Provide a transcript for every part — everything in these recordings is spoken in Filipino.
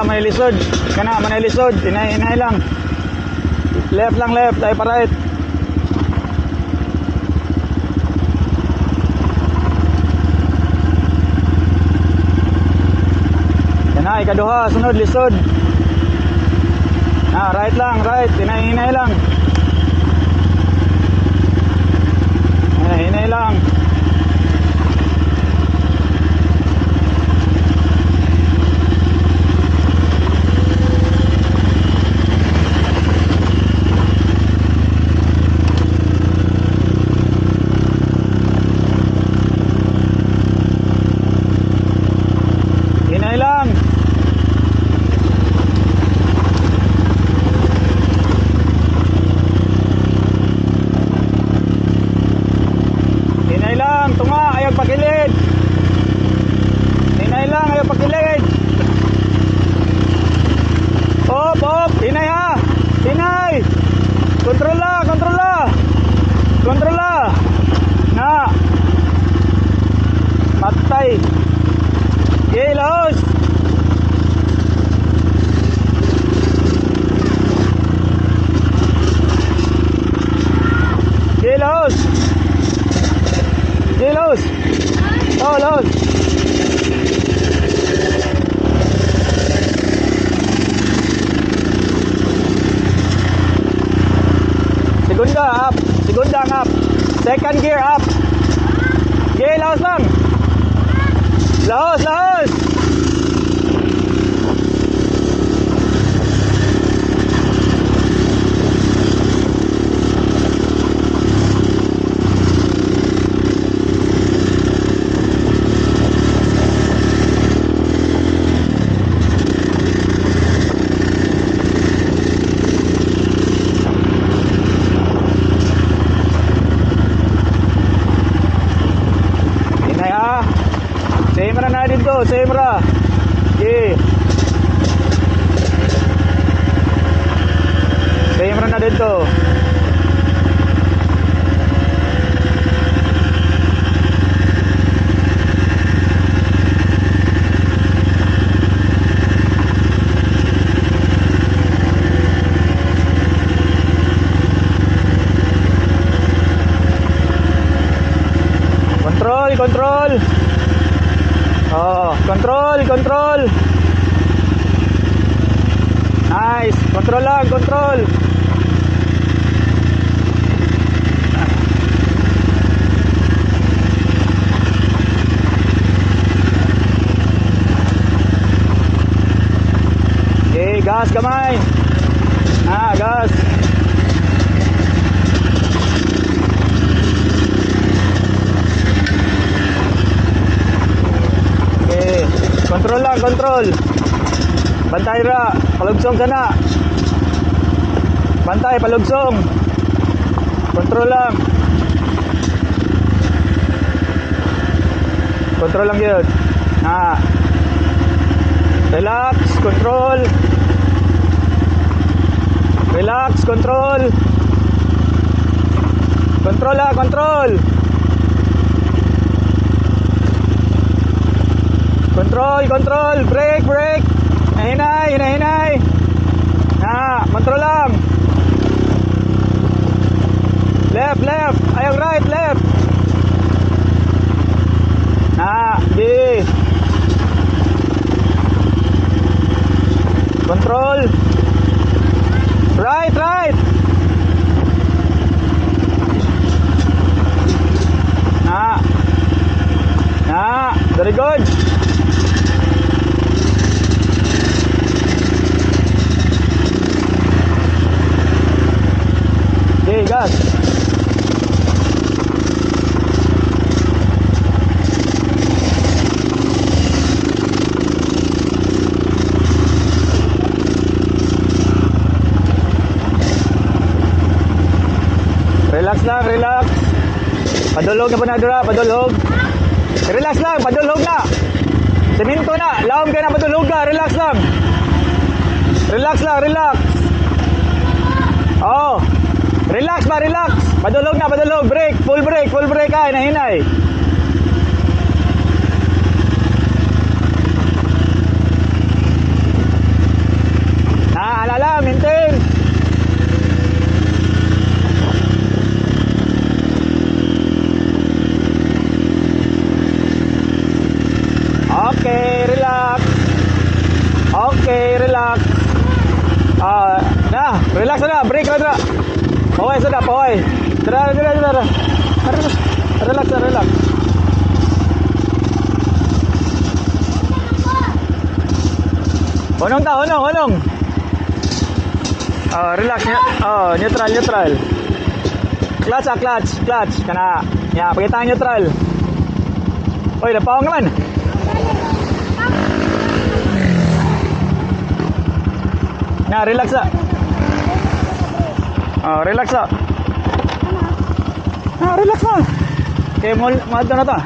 manilisod. Kana, manilisod. Hinay lang. Left lang, left. Ay pa right. Kana, ikaduha. Sunod, lisod. Right lang, right. Hinay lang. Hinay lang. Hinay lang. Hinay lang, tunga, ayaw pakilid. Hinay lang, ayaw pakilid. Op, hinay ha. Hinay. Kontrola. Kontrola. Na. Matay. Okay, lahos. Okay, lahos. Los. Oh, los. Segunda up. Second gear up. Okay, laos lang. Laos. Semra na dito, semra. Okay. Semra na dito. Control. Oh, control. Nice. Control lang, control. Okay, gas kamay. Gas. Okay, control lang, control. Bantay ra, palugsong ka na. Bantay, palugsong. Control lang. Control lang yun. Relax, control. Relax, control. Control lang, control. Control. Brake. Hinay. Control lang. Left. Ayaw right, left. Di. Control. Right. Very good. Okay, gas. Relax lang, relax. Padulog na po na dura, padulog. Relax lang, padulog na. Semento na, laom ka na, padulog ka, relax lang. Relax lang, relax. Oh. Relax ba, relax. Padulog na, padulog. Brake, full brake, ay, nahinay. relax. Relax na, break na. Paway sada, paway. Tara. Relax. Honong. Relax nya. Neutral. Clutch. Kana. Ya, pakita neutral. Oy, napawang naman. Na, relax na. Relax na. Relax na. Okay, mahal na ta.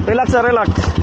Relax.